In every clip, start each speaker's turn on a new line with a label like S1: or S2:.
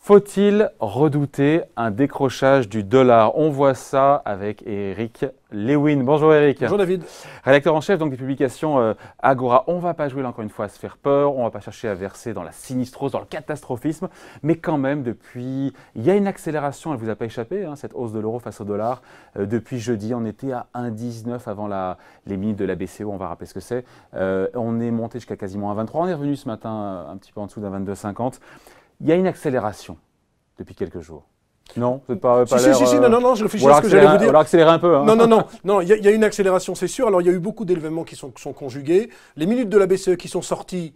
S1: Faut-il redouter un décrochage du dollar? On voit ça avec Eric Lewin. Bonjour Eric.
S2: Bonjour David.
S1: Rédacteur en chef donc, des publications Agora. On ne va pas jouer là encore une fois à se faire peur, on ne va pas chercher à verser dans la sinistrose, dans le catastrophisme, mais quand même depuis, il y a une accélération, elle ne vous a pas échappé, hein, cette hausse de l'euro face au dollar. Depuis jeudi, on était à 1,19 avant les minutes de la BCE, on va rappeler ce que c'est. On est monté jusqu'à quasiment 1,23, on est revenu ce matin un petit peu en dessous d'un 22,50. Il y a une accélération depuis quelques jours. Non, vous n'êtes pas
S2: si, non, je réfléchis à ce que j'allais vous dire.
S1: On va accélérer un peu. Hein.
S2: Non, il y a une accélération, c'est sûr. Alors, il y a eu beaucoup d'événements qui sont conjugués. Les minutes de la BCE qui sont sorties,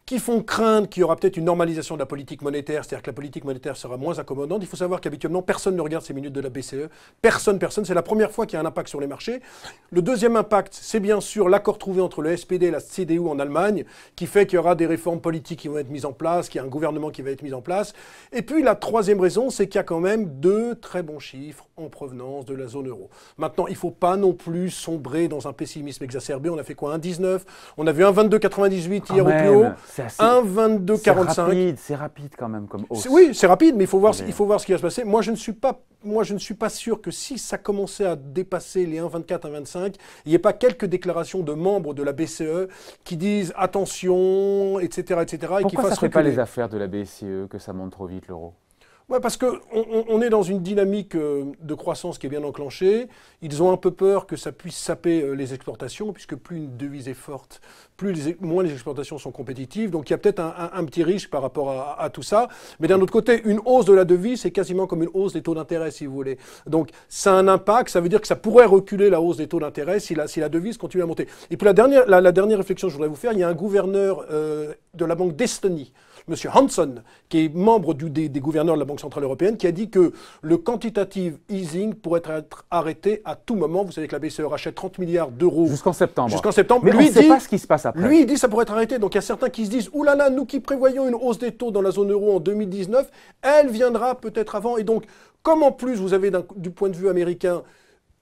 S2: qui font craindre qu'il y aura peut-être une normalisation de la politique monétaire, c'est-à-dire que la politique monétaire sera moins accommodante. Il faut savoir qu'habituellement, personne ne regarde ces minutes de la BCE. Personne. C'est la première fois qu'il y a un impact sur les marchés. Le deuxième impact, c'est bien sûr l'accord trouvé entre le SPD et la CDU en Allemagne, qui fait qu'il y aura des réformes politiques qui vont être mises en place, qu'il y a un gouvernement qui va être mis en place. Et puis, la troisième raison, c'est qu'il y a quand même deux très bons chiffres en provenance de la zone euro. Maintenant, il ne faut pas non plus sombrer dans un pessimisme exacerbé. On a fait quoi? 1,19. On a vu 1,2298 hier au plus haut. 1,2245.
S1: C'est rapide quand même comme hausse.
S2: Oui, c'est rapide, mais il faut voir ce qui va se passer. Moi, je ne suis pas sûr que si ça commençait à dépasser les 1,24, 1,25, il n'y ait pas quelques déclarations de membres de la BCE qui disent attention, etc., etc.
S1: Pourquoi ça ne fait pas les affaires de la BCE que ça monte trop vite l'euro?
S2: Ouais, parce qu'on est dans une dynamique de croissance qui est bien enclenchée. Ils ont un peu peur que ça puisse saper les exportations, puisque plus une devise est forte, moins les exportations sont compétitives. Donc il y a peut-être un petit risque par rapport à tout ça. Mais d'un autre côté, une hausse de la devise, c'est quasiment comme une hausse des taux d'intérêt, si vous voulez. Donc ça a un impact, ça veut dire que ça pourrait reculer la hausse des taux d'intérêt si la devise continue à monter. Et puis la dernière réflexion que je voudrais vous faire, il y a un gouverneur de la Banque d'Estonie, M. Hansson, qui est membre des gouverneurs de la Banque Centrale Européenne, qui a dit que le quantitative easing pourrait être arrêté à tout moment. Vous savez que la BCE rachète 30 milliards d'euros.
S1: Jusqu'en septembre.
S2: Mais
S1: lui, on ne sait pas ce qui se passe après.
S2: Lui, il dit que ça pourrait être arrêté. Donc il y a certains qui se disent « Ouh là là, nous qui prévoyons une hausse des taux dans la zone euro en 2019, elle viendra peut-être avant. » Et donc, comme en plus vous avez du point de vue américain,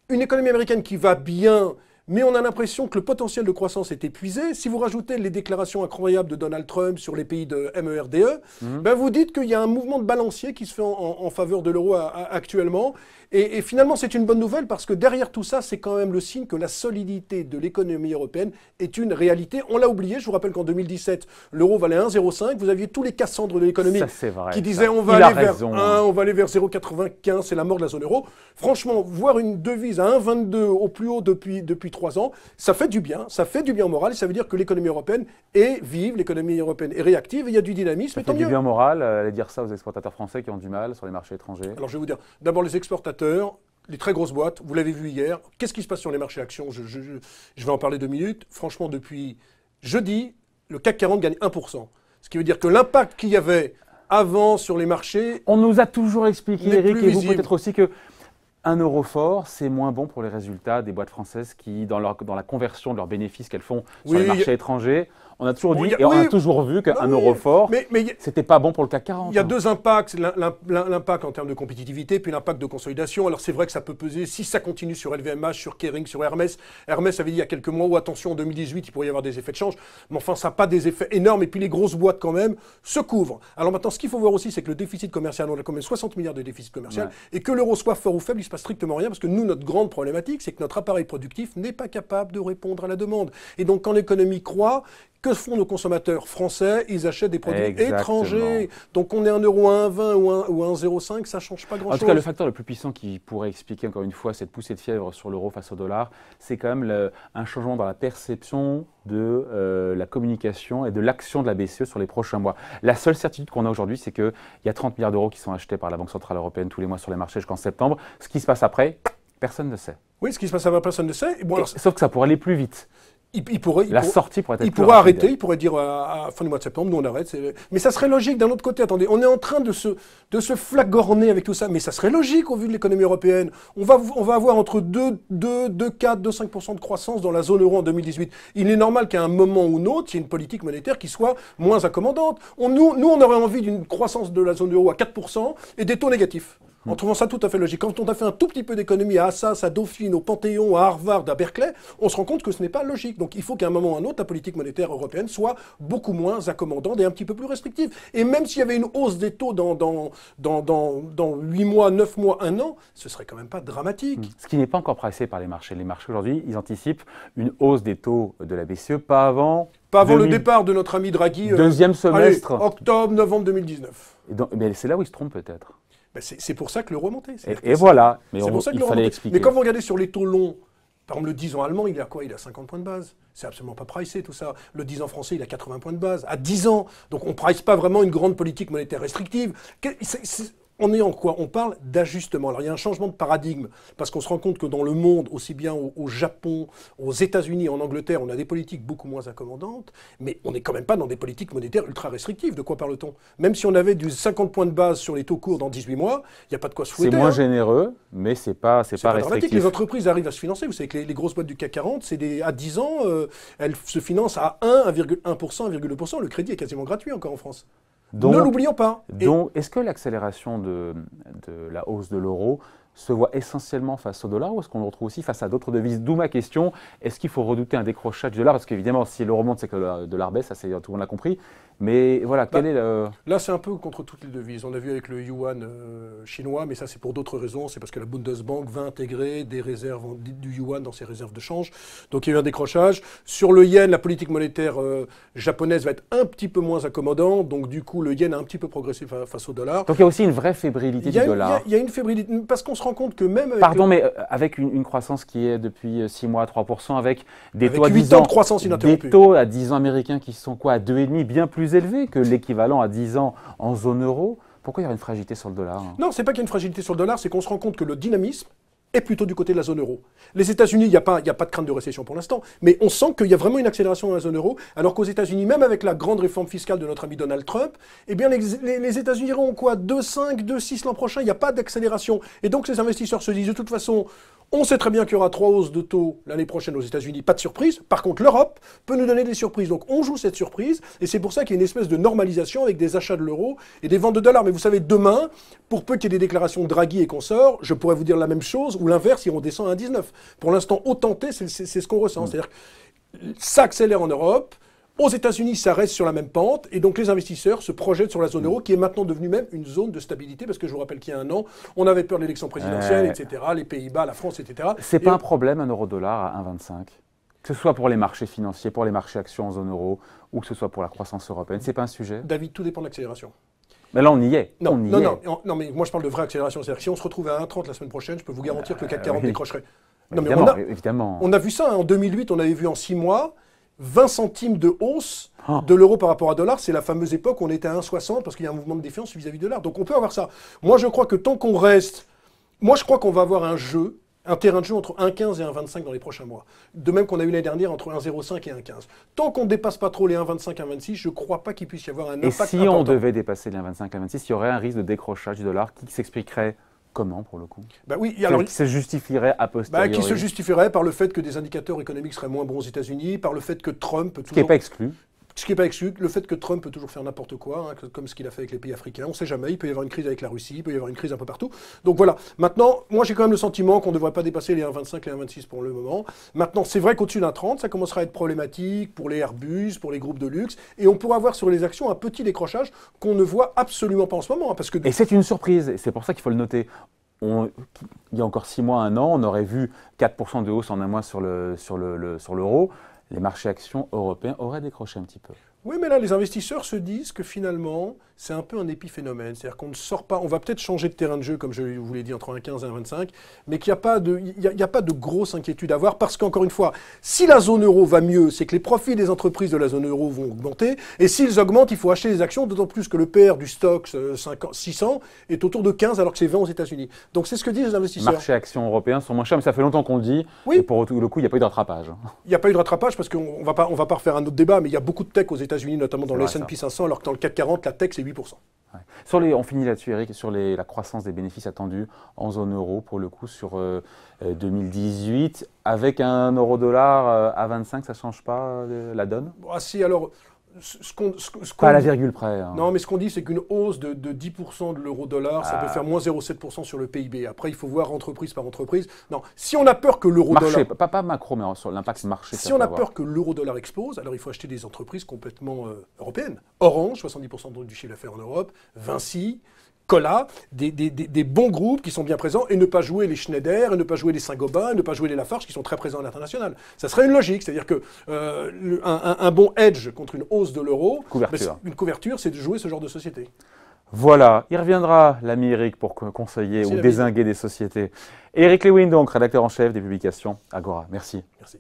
S2: une économie américaine qui va bien, mais on a l'impression que le potentiel de croissance est épuisé. Si vous rajoutez les déclarations incroyables de Donald Trump sur les pays de MERDE, vous dites qu'il y a un mouvement de balancier qui se fait en faveur de l'euro actuellement. Et finalement, c'est une bonne nouvelle parce que derrière tout ça, c'est quand même le signe que la solidité de l'économie européenne est une réalité. On l'a oublié. Je vous rappelle qu'en 2017, l'euro valait 1,05. Vous aviez tous les Cassandres de l'économie qui disaient on va aller vers 1, on va aller vers 0,95, c'est la mort de la zone euro. Franchement, voir une devise à 1,22 au plus haut depuis 3 ans, ça fait du bien. Ça fait du bien au moral et ça veut dire que l'économie européenne est vive, l'économie européenne est réactive et il y a du dynamisme.
S1: Ça fait du bien au moral. Allez dire ça aux exportateurs français qui ont du mal sur les marchés étrangers. Alors
S2: je vais vous dire, d'abord les exportateurs, les très grosses boîtes, vous l'avez vu hier. Qu'est-ce qui se passe sur les marchés actions? Je vais en parler 2 minutes. Franchement, depuis jeudi, le CAC 40 gagne 1%. Ce qui veut dire que l'impact qu'il y avait avant sur les marchés...
S1: On nous a toujours expliqué, Eric, et vous peut-être aussi, que 1 euro fort, c'est moins bon pour les résultats des boîtes françaises qui, dans la conversion de leurs bénéfices qu'elles font sur les marchés étrangers, on a toujours dit et on a toujours vu qu'un euro fort, c'était pas bon pour le CAC 40.
S2: Il y a deux impacts, l'impact en termes de compétitivité, puis l'impact de consolidation. Alors c'est vrai que ça peut peser, si ça continue sur LVMH, sur Kering, sur Hermès. Hermès avait dit il y a quelques mois, attention, en 2018, il pourrait y avoir des effets de change. Mais enfin, ça n'a pas des effets énormes. Et puis les grosses boîtes, quand même, se couvrent. Alors maintenant, ce qu'il faut voir aussi, c'est que le déficit commercial, on a quand même 60 milliards de déficit commercial, et que l'euro soit fort ou faible, il ne se passe strictement rien, parce que nous, notre grande problématique, c'est que notre appareil productif n'est pas capable de répondre à la demande. Et donc, quand l'économie croît, que font nos consommateurs français? Ils achètent des produits étrangers. Donc on est 1 euro à 1,20 ou 1,05, ça ne change pas grand-chose.
S1: En tout cas, le facteur le plus puissant qui pourrait expliquer encore une fois cette poussée de fièvre sur l'euro face au dollar, c'est quand même un changement dans la perception de la communication et de l'action de la BCE sur les prochains mois. La seule certitude qu'on a aujourd'hui, c'est qu'il y a 30 milliards d'euros qui sont achetés par la Banque Centrale Européenne tous les mois sur les marchés jusqu'en septembre. Ce qui se passe après, personne ne sait.
S2: Oui, ce qui se passe après, personne ne sait. Bon,
S1: sauf que ça pourrait aller plus vite.
S2: Sortie pourrait être plus rapide. Arrêter, il pourrait dire à fin du mois de septembre, nous on arrête. Mais ça serait logique d'un autre côté. Attendez, on est en train de se flagorner avec tout ça, mais ça serait logique au vu de l'économie européenne. On va avoir entre 2,4, 2,5% de croissance dans la zone euro en 2018. Il est normal qu'à un moment ou un autre, il y ait une politique monétaire qui soit moins accommodante. Nous, on aurait envie d'une croissance de la zone euro à 4% et des taux négatifs. en trouvant ça tout à fait logique. Quand on a fait un tout petit peu d'économie à Assas, à Dauphine, au Panthéon, à Harvard, à Berkeley, on se rend compte que ce n'est pas logique. Donc il faut qu'à un moment ou à un autre, la politique monétaire européenne soit beaucoup moins accommodante et un petit peu plus restrictive. Et même s'il y avait une hausse des taux dans 8 mois, 9 mois, 1 an, ce serait quand même pas dramatique.
S1: Ce qui n'est pas encore pricé par les marchés. Les marchés aujourd'hui, ils anticipent une hausse des taux de la BCE, pas avant...
S2: Pas avant le départ de notre ami Draghi.
S1: Deuxième semestre.
S2: Allez, octobre, novembre 2019.
S1: Mais c'est là où il se trompe peut-être.
S2: Ben c'est pour ça que l'euro est monté.
S1: Et voilà, mais
S2: c'est pour ça que
S1: il fallait expliquer.
S2: Mais quand vous regardez sur les taux longs, par exemple le 10 ans allemand, il est à quoi? Il est à 50 points de base. C'est absolument pas pricé tout ça. Le 10 ans français, il a 80 points de base. À 10 ans. Donc on ne price pas vraiment une grande politique monétaire restrictive. On est en quoi? On parle d'ajustement. Alors il y a un changement de paradigme, parce qu'on se rend compte que dans le monde, aussi bien au Japon, aux États-Unis, en Angleterre, on a des politiques beaucoup moins accommodantes, mais on n'est quand même pas dans des politiques monétaires ultra restrictives. De quoi parle-t-on? Même si on avait du 50 points de base sur les taux courts dans 18 mois, il n'y a pas de quoi se fouetter.
S1: C'est moins généreux, mais c'est pas restrictif.
S2: Les entreprises arrivent à se financer. Vous savez que les grosses boîtes du CAC 40, à 10 ans, elles se financent à 1,1%, 1,2%. Le crédit est quasiment gratuit encore en France. Ne l'oublions pas.
S1: Donc, est-ce que l'accélération de la hausse de l'euro se voit essentiellement face au dollar ou est-ce qu'on le retrouve aussi face à d'autres devises? D'où ma question, est-ce qu'il faut redouter un décrochage du dollar? Parce qu'évidemment, si l'euro monte, c'est que le dollar baisse, ça tout le monde l'a compris. Mais voilà, quel est le...
S2: Là, c'est un peu contre toutes les devises. On a vu avec le yuan chinois, mais ça, c'est pour d'autres raisons. C'est parce que la Bundesbank va intégrer des réserves du yuan dans ses réserves de change. Donc, il y a eu un décrochage. Sur le yen, la politique monétaire japonaise va être un petit peu moins accommodante. Donc, du coup, le yen a un petit peu progressé face au dollar.
S1: Donc, il y a aussi une vraie fébrilité du dollar.
S2: Il y a une fébrilité, parce qu'on se rend compte que même avec...
S1: Pardon, mais avec une croissance qui est depuis 6 mois à 3%, avec des
S2: avec
S1: taux à
S2: 8
S1: 10
S2: ans
S1: ans,
S2: de croissance ininterrompue.
S1: des taux à 10 ans américains qui sont quoi, à 2,5, bien plus élevés que l'équivalent à 10 ans en zone euro. Pourquoi il y aurait une fragilité sur le dollar?
S2: Non, c'est pas qu'il y a une fragilité sur le dollar, c'est qu'on se rend compte que le dynamisme est plutôt du côté de la zone euro. Les États-Unis, il n'y a pas de crainte de récession pour l'instant, mais on sent qu'il y a vraiment une accélération dans la zone euro, alors qu'aux États-Unis, même avec la grande réforme fiscale de notre ami Donald Trump, eh bien les États-Unis iront quoi, 2,5, 2,6 l'an prochain, il n'y a pas d'accélération. Et donc les investisseurs se disent de toute façon, on sait très bien qu'il y aura 3 hausses de taux l'année prochaine aux États-Unis, pas de surprise. Par contre, l'Europe peut nous donner des surprises. Donc on joue cette surprise, et c'est pour ça qu'il y a une espèce de normalisation avec des achats de l'euro et des ventes de dollars. Mais vous savez, demain, pour peu qu'il y ait des déclarations de Draghi et consorts, je pourrais vous dire la même chose, ou l'inverse, si on descend à 1,19. Pour l'instant, autant c'est ce qu'on ressent. C'est-à-dire que ça accélère en Europe. Aux États-Unis, ça reste sur la même pente, et donc les investisseurs se projettent sur la zone euro, qui est maintenant devenue même une zone de stabilité, parce que je vous rappelle qu'il y a un an, on avait peur de l'élection présidentielle, etc., les Pays-Bas, la France, etc.
S1: C'est pas un problème, un euro-dollar à 1,25? Que ce soit pour les marchés financiers, pour les marchés actions en zone euro, ou que ce soit pour la croissance européenne, c'est pas un sujet?
S2: David, tout dépend de l'accélération.
S1: Mais là, on y est.
S2: Non, mais moi je parle de vraie accélération. C'est-à-dire que si on se retrouve à 1,30 la semaine prochaine, je peux vous garantir que le CAC 40 décrocherait.
S1: Non, mais évidemment.
S2: On a vu ça, en 2008, on avait vu en 6 mois 20 centimes de hausse de l'euro par rapport à dollar. C'est la fameuse époque où on était à 1,60 parce qu'il y a un mouvement de défiance vis-à-vis de l'dollar. Donc on peut avoir ça. Moi je crois que tant qu'on reste... Moi je crois qu'on va avoir un terrain de jeu entre 1,15 et 1,25 dans les prochains mois. De même qu'on a eu l'année dernière entre 1,05 et 1,15. Tant qu'on ne dépasse pas trop les 1,25, 1,26, je ne crois pas qu'il puisse y avoir un impact important.
S1: Et si on devait dépasser les 1,25, 1,26, il y aurait un risque de décrochage du dollar qui s'expliquerait comment, pour le coup? Qui se justifierait a posteriori?
S2: Qui se justifierait par le fait que des indicateurs économiques seraient moins bons aux États-Unis, par le fait que Trump peut toujours...
S1: Ce qui n'est pas exclu.
S2: Ce qui n'est pas exclu, le fait que Trump peut toujours faire n'importe quoi, comme ce qu'il a fait avec les pays africains, on ne sait jamais, il peut y avoir une crise avec la Russie, il peut y avoir une crise un peu partout. Donc voilà, maintenant, moi j'ai quand même le sentiment qu'on ne devrait pas dépasser les 1,25, les 1,26 pour le moment. Maintenant, c'est vrai qu'au-dessus d'un 30, ça commencera à être problématique pour les Airbus, pour les groupes de luxe, et on pourra avoir sur les actions un petit décrochage qu'on ne voit absolument pas en ce moment. Parce que...
S1: Et c'est une surprise, et c'est pour ça qu'il faut le noter. Il y a encore 6 mois, 1 an, on aurait vu 4% de hausse en un mois sur l'euro. Les marchés actions européens auraient décroché un petit peu.
S2: Oui, mais là, les investisseurs se disent que finalement, c'est un peu un épiphénomène. C'est-à-dire qu'on ne sort pas, on va peut-être changer de terrain de jeu, comme je vous l'ai dit, entre 1,15 et 1,25, mais qu'il n'y a pas de grosse inquiétude à avoir, parce qu'encore une fois, si la zone euro va mieux, c'est que les profits des entreprises de la zone euro vont augmenter, et s'ils augmentent, il faut acheter des actions, d'autant plus que le PR du Stoxx 600 est autour de 15, alors que c'est 20 aux États-Unis. Donc c'est ce que disent les investisseurs.
S1: Les marchés actions européens sont moins chers, mais ça fait longtemps qu'on le dit, oui. Et pour le coup, il n'y a pas eu de rattrapage. Il
S2: n'y a pas eu de rattrapage, parce qu'on va pas refaire un autre débat, mais il y a beaucoup de tech aux États-Unis, notamment dans le S&P 500, alors que dans le CAC 40, la tech, c'est 8%.
S1: Ouais. On finit là-dessus, Eric, sur la croissance des bénéfices attendus en zone euro, pour le coup, sur 2018. Avec un euro-dollar à 25, ça ne change pas la donne?
S2: Si, alors,
S1: Pas à la virgule près. Hein.
S2: Non, mais ce qu'on dit, c'est qu'une hausse de 10% de l'euro-dollar, ça peut faire moins 0,7% sur le PIB. Après, il faut voir entreprise par entreprise. Non, si on a peur que l'euro-dollar...
S1: Marché, pas macro, mais sur l'impact marché.
S2: Si on a peur que l'euro-dollar explose, alors il faut acheter des entreprises complètement européennes. Orange, 70% du chiffre d'affaires en Europe, Vinci, Cola, des bons groupes qui sont bien présents, et ne pas jouer les Schneider, et ne pas jouer les Saint-Gobain, et ne pas jouer les Lafarge qui sont très présents à l'international. Ça serait une logique, c'est-à-dire que un bon hedge contre une hausse de l'euro, une couverture, c'est de jouer ce genre de société.
S1: Voilà, il reviendra, l'ami Eric, pour conseiller ou dézinguer des sociétés. Eric Lewin, donc, rédacteur en chef des publications Agora. Merci.
S2: Merci.